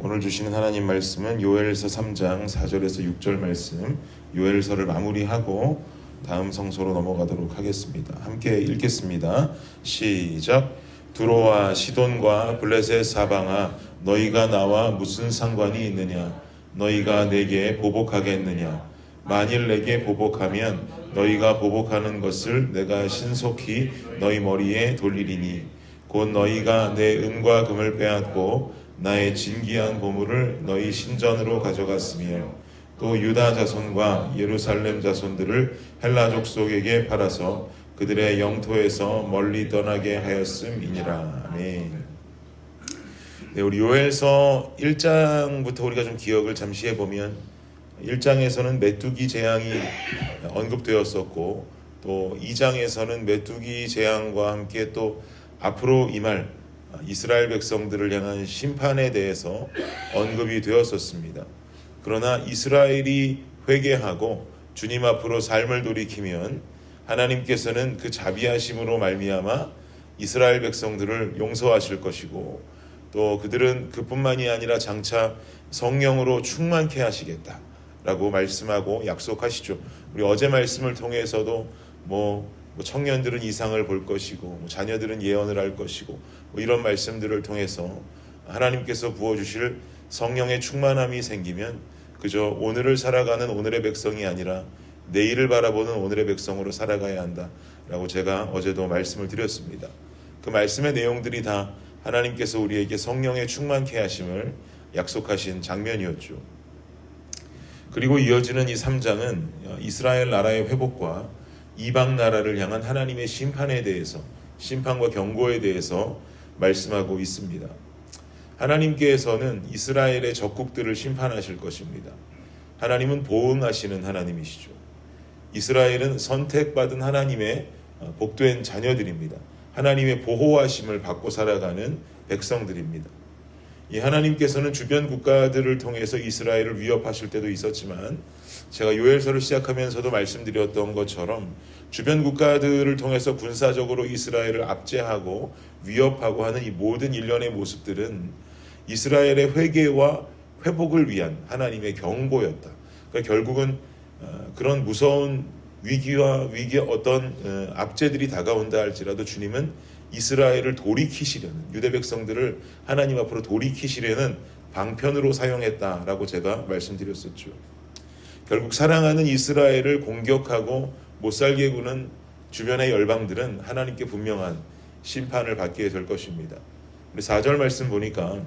오늘 주시는 하나님 말씀은 요엘서 3장 4절에서 6절 말씀, 요엘서를 마무리하고 다음 성소로 넘어가도록 하겠습니다. 함께 읽겠습니다. 시작. 두로와 시돈과 블레셋 사방아, 너희가 나와 무슨 상관이 있느냐? 너희가 내게 보복하겠느냐? 만일 내게 보복하면 너희가 보복하는 것을 내가 신속히 너희 머리에 돌리리니 곧 너희가 내 은과 금을 빼앗고 나의 진귀한 보물을 너희 신전으로 가져갔으며 또 유다 자손과 예루살렘 자손들을 헬라 족속에게 팔아서 그들의 영토에서 멀리 떠나게 하였음이니라. 아멘. 네, 우리 요엘서 1장부터 우리가 좀 기억을 잠시 해보면 1장에서는 메뚜기 재앙이 언급되었었고 또 2장에서는 메뚜기 재앙과 함께 또 앞으로 임할 이스라엘 백성들을 향한 심판에 대해서 언급이 되었었습니다. 그러나 이스라엘이 회개하고 주님 앞으로 삶을 돌이키면 하나님께서는 그 자비하심으로 말미암아 이스라엘 백성들을 용서하실 것이고 또 그들은 그뿐만이 아니라 장차 성령으로 충만케 하시겠다라고 말씀하고 약속하시죠. 우리 어제 말씀을 통해서도 청년들은 이상을 볼 것이고 자녀들은 예언을 할 것이고 이런 말씀들을 통해서 하나님께서 부어주실 성령의 충만함이 생기면 그저 오늘을 살아가는 오늘의 백성이 아니라 내일을 바라보는 오늘의 백성으로 살아가야 한다라고 제가 어제도 말씀을 드렸습니다. 그 말씀의 내용들이 다 하나님께서 우리에게 성령의 충만케 하심을 약속하신 장면이었죠. 그리고 이어지는 이 3장은 이스라엘 나라의 회복과 이방 나라를 향한 하나님의 심판에 대해서, 심판과 경고에 대해서 말씀하고 있습니다. 하나님께서는 이스라엘의 적국들을 심판하실 것입니다. 하나님은 보응하시는 하나님이시죠. 이스라엘은 선택받은 하나님의 복된 자녀들입니다. 하나님의 보호하심을 받고 살아가는 백성들입니다. 이 하나님께서는 주변 국가들을 통해서 이스라엘을 위협하실 때도 있었지만 제가 요엘서를 시작하면서도 말씀드렸던 것처럼 주변 국가들을 통해서 군사적으로 이스라엘을 압제하고 위협하고 하는 이 모든 일련의 모습들은 이스라엘의 회개와 회복을 위한 하나님의 경고였다. 그러니까 결국은 그런 무서운 위기의 어떤 압제들이 다가온다 할지라도 주님은 이스라엘을 돌이키시려는, 유대 백성들을 하나님 앞으로 돌이키시려는 방편으로 사용했다라고 제가 말씀드렸었죠. 결국 사랑하는 이스라엘을 공격하고 못살게 구는 주변의 열방들은 하나님께 분명한 심판을 받게 될 것입니다. 우리 4절 말씀 보니까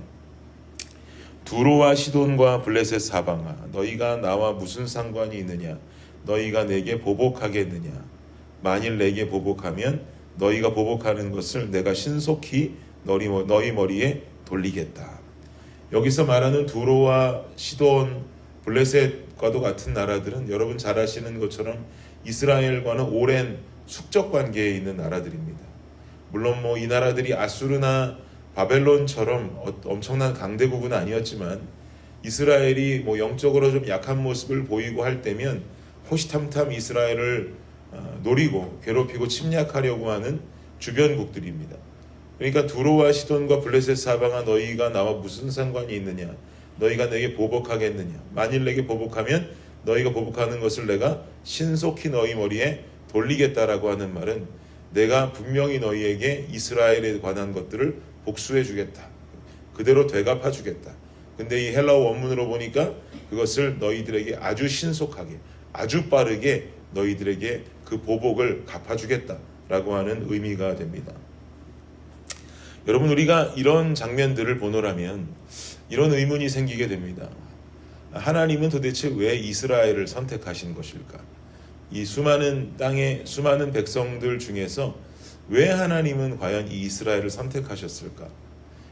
두로와 시돈과 블레셋 사방아, 너희가 나와 무슨 상관이 있느냐? 너희가 내게 보복하겠느냐? 만일 내게 보복하면 너희가 보복하는 것을 내가 신속히 너희 머리에 돌리겠다. 여기서 말하는 두로와 시돈, 블레셋과도 같은 나라들은 여러분 잘 아시는 것처럼 이스라엘과는 오랜 숙적 관계에 있는 나라들입니다. 물론 이 나라들이 아수르나 바벨론처럼 엄청난 강대국은 아니었지만 이스라엘이 영적으로 좀 약한 모습을 보이고 할 때면 호시탐탐 이스라엘을 노리고 괴롭히고 침략하려고 하는 주변국들입니다. 그러니까 두로와 시돈과 블레셋 사방아, 너희가 나와 무슨 상관이 있느냐? 너희가 내게 보복하겠느냐? 만일 내게 보복하면 너희가 보복하는 것을 내가 신속히 너희 머리에 돌리겠다라고 하는 말은 내가 분명히 너희에게 이스라엘에 관한 것들을 복수해 주겠다. 그대로 되갚아 주겠다. 근데 이 헬라어 원문으로 보니까 그것을 너희들에게 아주 신속하게, 아주 빠르게 너희들에게 그 보복을 갚아주겠다라고 하는 의미가 됩니다. 여러분, 우리가 이런 장면들을 보노라면 이런 의문이 생기게 됩니다. 하나님은 도대체 왜 이스라엘을 선택하신 것일까? 이 수많은 땅의 수많은 백성들 중에서 왜 하나님은 과연 이 이스라엘을 선택하셨을까?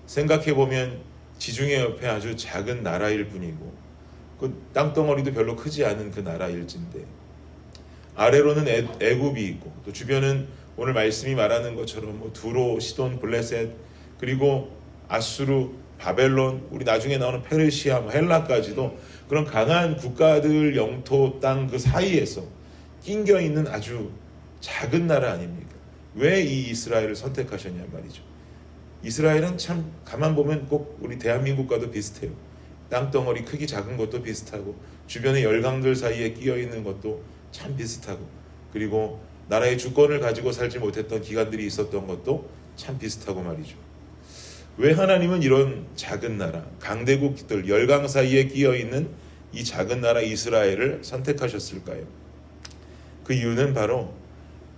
생각해보면 지중해 옆에 아주 작은 나라일 뿐이고 그 땅덩어리도 별로 크지 않은 그 나라일진데 아래로는 애굽이 있고 또 주변은 오늘 말씀이 말하는 것처럼 두로, 시돈, 블레셋, 그리고 아수르, 바벨론, 우리 나중에 나오는 페르시아, 헬라까지도 그런 강한 국가들 영토 땅 그 사이에서 낑겨 있는 아주 작은 나라 아닙니까? 왜 이 이스라엘을 선택하셨냐 말이죠. 이스라엘은 참 가만 보면 꼭 우리 대한민국과도 비슷해요. 땅덩어리 크기 작은 것도 비슷하고 주변의 열강들 사이에 끼어 있는 것도 참 비슷하고 그리고 나라의 주권을 가지고 살지 못했던 기간들이 있었던 것도 참 비슷하고 말이죠. 왜 하나님은 이런 작은 나라, 강대국들, 열강 사이에 끼어 있는 이 작은 나라 이스라엘을 선택하셨을까요? 그 이유는 바로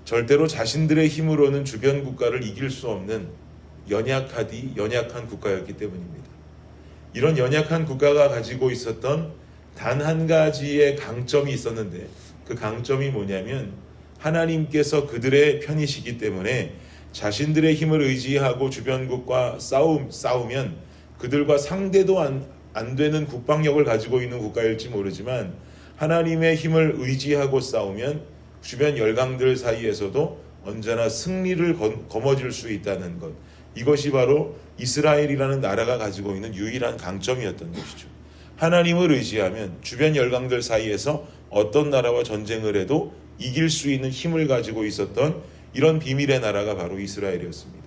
절대로 자신들의 힘으로는 주변 국가를 이길 수 없는 연약한 국가였기 때문입니다. 이런 연약한 국가가 가지고 있었던 단 한 가지의 강점이 있었는데 그 강점이 뭐냐면 하나님께서 그들의 편이시기 때문에 자신들의 힘을 의지하고 주변국과 싸우면 그들과 상대도 안 되는 국방력을 가지고 있는 국가일지 모르지만 하나님의 힘을 의지하고 싸우면 주변 열강들 사이에서도 언제나 승리를 거머쥘 수 있다는 것, 이것이 바로 이스라엘이라는 나라가 가지고 있는 유일한 강점이었던 것이죠. 하나님을 의지하면 주변 열강들 사이에서 어떤 나라와 전쟁을 해도 이길 수 있는 힘을 가지고 있었던 이런 비밀의 나라가 바로 이스라엘이었습니다.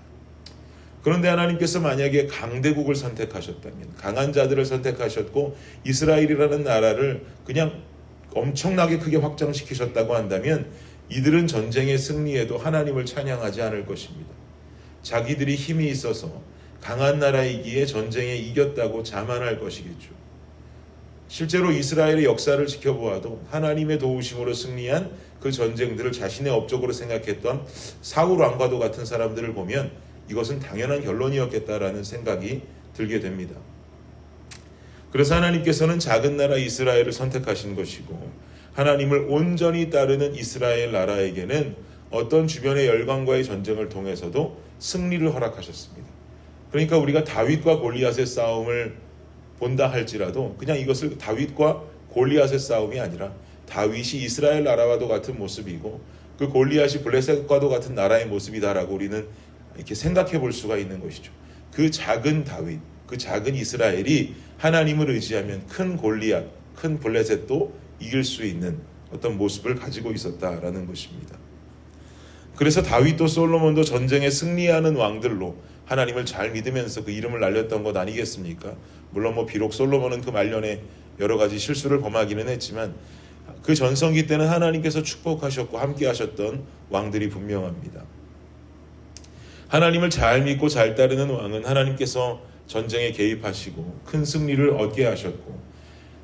그런데 하나님께서 만약에 강대국을 선택하셨다면, 강한 자들을 선택하셨고 이스라엘이라는 나라를 그냥 엄청나게 크게 확장시키셨다고 한다면 이들은 전쟁의 승리에도 하나님을 찬양하지 않을 것입니다. 자기들이 힘이 있어서 강한 나라이기에 전쟁에 이겼다고 자만할 것이겠죠. 실제로 이스라엘의 역사를 지켜보아도 하나님의 도우심으로 승리한 그 전쟁들을 자신의 업적으로 생각했던 사울 왕과도 같은 사람들을 보면 이것은 당연한 결론이었겠다라는 생각이 들게 됩니다. 그래서 하나님께서는 작은 나라 이스라엘을 선택하신 것이고 하나님을 온전히 따르는 이스라엘 나라에게는 어떤 주변의 열강과의 전쟁을 통해서도 승리를 허락하셨습니다. 그러니까 우리가 다윗과 골리앗의 싸움을 본다 할지라도 그냥 이것을 다윗과 골리앗의 싸움이 아니라 다윗이 이스라엘 나라와도 같은 모습이고 그 골리앗이 블레셋과도 같은 나라의 모습이다라고 우리는 이렇게 생각해 볼 수가 있는 것이죠. 그 작은 다윗, 그 작은 이스라엘이 하나님을 의지하면 큰 골리앗, 큰 블레셋도 이길 수 있는 어떤 모습을 가지고 있었다라는 것입니다. 그래서 다윗도 솔로몬도 전쟁에 승리하는 왕들로 하나님을 잘 믿으면서 그 이름을 날렸던 것 아니겠습니까? 물론 비록 솔로몬은 그 말년에 여러 가지 실수를 범하기는 했지만 그 전성기 때는 하나님께서 축복하셨고 함께 하셨던 왕들이 분명합니다. 하나님을 잘 믿고 잘 따르는 왕은 하나님께서 전쟁에 개입하시고 큰 승리를 얻게 하셨고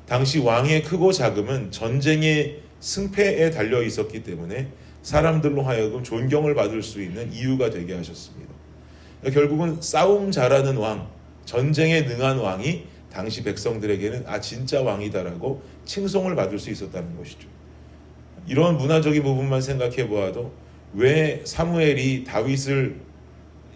당시 왕의 크고 작음은 전쟁의 승패에 달려 있었기 때문에 사람들로 하여금 존경을 받을 수 있는 이유가 되게 하셨습니다. 결국은 싸움 잘하는 왕, 전쟁에 능한 왕이 당시 백성들에게는 진짜 왕이다라고 칭송을 받을 수 있었다는 것이죠. 이런 문화적인 부분만 생각해 보아도 왜 사무엘이 다윗을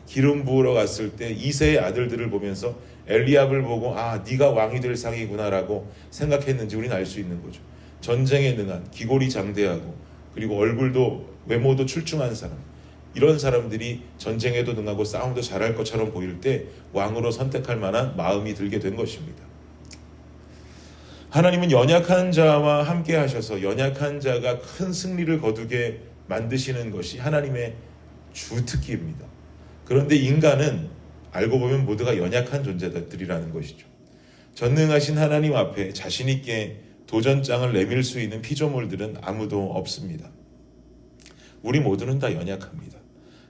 기름 부으러 갔을 때 이새의 아들들을 보면서 엘리압을 보고 네가 왕이 될 상이구나라고 생각했는지 우리는 알 수 있는 거죠. 전쟁에 능한, 기골이 장대하고 그리고 얼굴도 외모도 출중한 사람, 이런 사람들이 전쟁에도 능하고 싸움도 잘할 것처럼 보일 때 왕으로 선택할 만한 마음이 들게 된 것입니다. 하나님은 연약한 자와 함께 하셔서 연약한 자가 큰 승리를 거두게 만드시는 것이 하나님의 주특기입니다. 그런데 인간은 알고 보면 모두가 연약한 존재들이라는 것이죠. 전능하신 하나님 앞에 자신 있게 도전장을 내밀 수 있는 피조물들은 아무도 없습니다. 우리 모두는 다 연약합니다.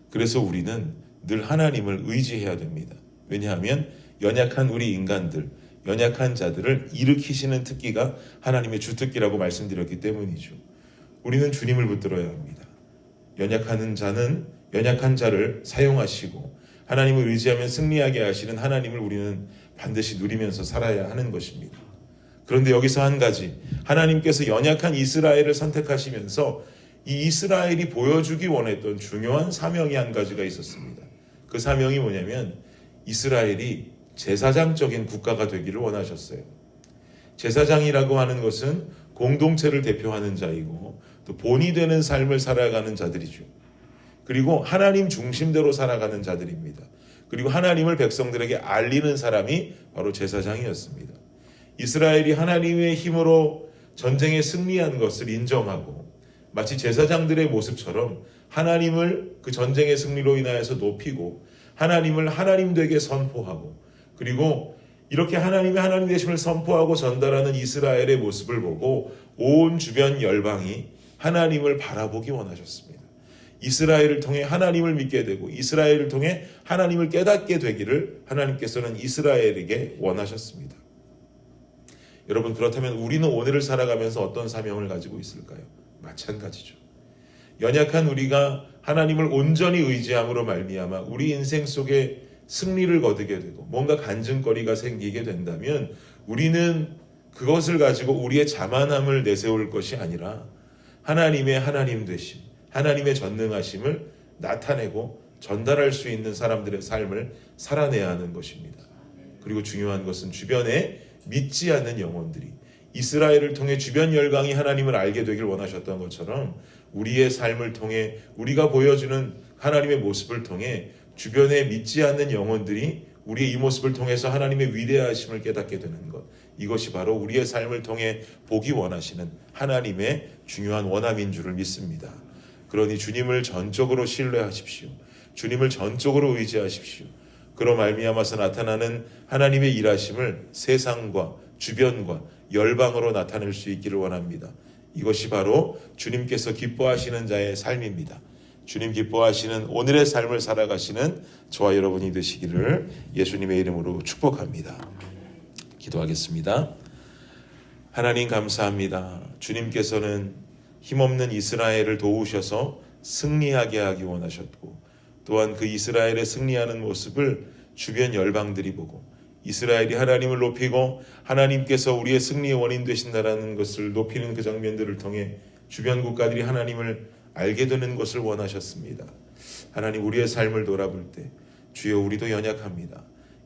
그래서 우리는 늘 하나님을 의지해야 됩니다. 왜냐하면 연약한 우리 인간들, 연약한 자들을 일으키시는 특기가 하나님의 주특기라고 말씀드렸기 때문이죠. 우리는 주님을 붙들어야 합니다. 연약한 자를 사용하시고 하나님을 의지하면 승리하게 하시는 하나님을 우리는 반드시 누리면서 살아야 하는 것입니다. 그런데 여기서 한 가지, 하나님께서 연약한 이스라엘을 선택하시면서 이 이스라엘이 보여주기 원했던 중요한 사명이 한 가지가 있었습니다. 그 사명이 뭐냐면 이스라엘이 제사장적인 국가가 되기를 원하셨어요. 제사장이라고 하는 것은 공동체를 대표하는 자이고 또 본이 되는 삶을 살아가는 자들이죠. 그리고 하나님 중심대로 살아가는 자들입니다. 그리고 하나님을 백성들에게 알리는 사람이 바로 제사장이었습니다. 이스라엘이 하나님의 힘으로 전쟁에 승리한 것을 인정하고 마치 제사장들의 모습처럼 하나님을 그 전쟁의 승리로 인하여서 높이고 하나님을 하나님 되게 선포하고 그리고 이렇게 하나님의 하나님 되심을 선포하고 전달하는 이스라엘의 모습을 보고 온 주변 열방이 하나님을 바라보기 원하셨습니다. 이스라엘을 통해 하나님을 믿게 되고 이스라엘을 통해 하나님을 깨닫게 되기를 하나님께서는 이스라엘에게 원하셨습니다. 여러분, 그렇다면 우리는 오늘을 살아가면서 어떤 사명을 가지고 있을까요? 마찬가지죠. 연약한 우리가 하나님을 온전히 의지함으로 말미암아 우리 인생 속에 승리를 거두게 되고 뭔가 간증거리가 생기게 된다면 우리는 그것을 가지고 우리의 자만함을 내세울 것이 아니라 하나님의 하나님 되심, 하나님의 전능하심을 나타내고 전달할 수 있는 사람들의 삶을 살아내야 하는 것입니다. 그리고 중요한 것은 주변에 믿지 않는 영혼들이 이스라엘을 통해 주변 열강이 하나님을 알게 되길 원하셨던 것처럼 우리의 삶을 통해 우리가 보여주는 하나님의 모습을 통해 주변에 믿지 않는 영혼들이 우리의 이 모습을 통해서 하나님의 위대하심을 깨닫게 되는 것, 이것이 바로 우리의 삶을 통해 보기 원하시는 하나님의 중요한 원함인 줄을 믿습니다. 그러니 주님을 전적으로 신뢰하십시오. 주님을 전적으로 의지하십시오. 그로 말미암아서 나타나는 하나님의 일하심을 세상과 주변과 열방으로 나타낼 수 있기를 원합니다. 이것이 바로 주님께서 기뻐하시는 자의 삶입니다. 주님 기뻐하시는 오늘의 삶을 살아가시는 저와 여러분이 되시기를 예수님의 이름으로 축복합니다. 기도하겠습니다. 하나님 감사합니다. 주님께서는 힘없는 이스라엘을 도우셔서 승리하게 하기 원하셨고 또한 그 이스라엘의 승리하는 모습을 주변 열방들이 보고 이스라엘이 하나님을 높이고 하나님께서 우리의 승리의 원인 되신다라는 것을 높이는 그 장면들을 통해 주변 국가들이 하나님을 알게 되는 것을 원하셨습니다. 하나님, 우리의 삶을 돌아볼 때 주여 우리도 연약합니다.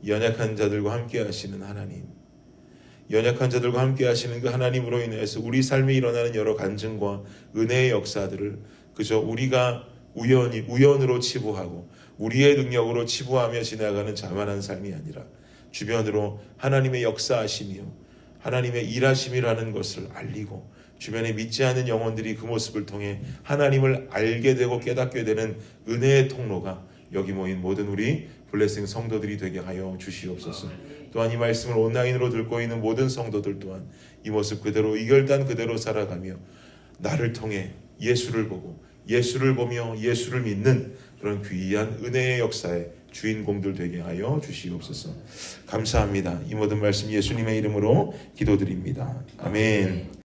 연약한 자들과 함께 하시는 하나님, 연약한 자들과 함께 하시는 그 하나님으로 인해서 우리 삶에 일어나는 여러 간증과 은혜의 역사들을 그저 우리가 우연으로 치부하고 우리의 능력으로 치부하며 지나가는 자만한 삶이 아니라 주변으로 하나님의 역사하심이요 하나님의 일하심이라는 것을 알리고 주변에 믿지 않는 영혼들이 그 모습을 통해 하나님을 알게 되고 깨닫게 되는 은혜의 통로가 여기 모인 모든 우리 블레싱 성도들이 되게 하여 주시옵소서. 또한 이 말씀을 온라인으로 듣고 있는 모든 성도들 또한 이 모습 그대로 이 결단 그대로 살아가며 나를 통해 예수를 보고 예수를 보며 예수를 믿는 그런 귀한 은혜의 역사의 주인공들 되게 하여 주시옵소서. 감사합니다. 이 모든 말씀 예수님의 이름으로 기도드립니다. 아멘.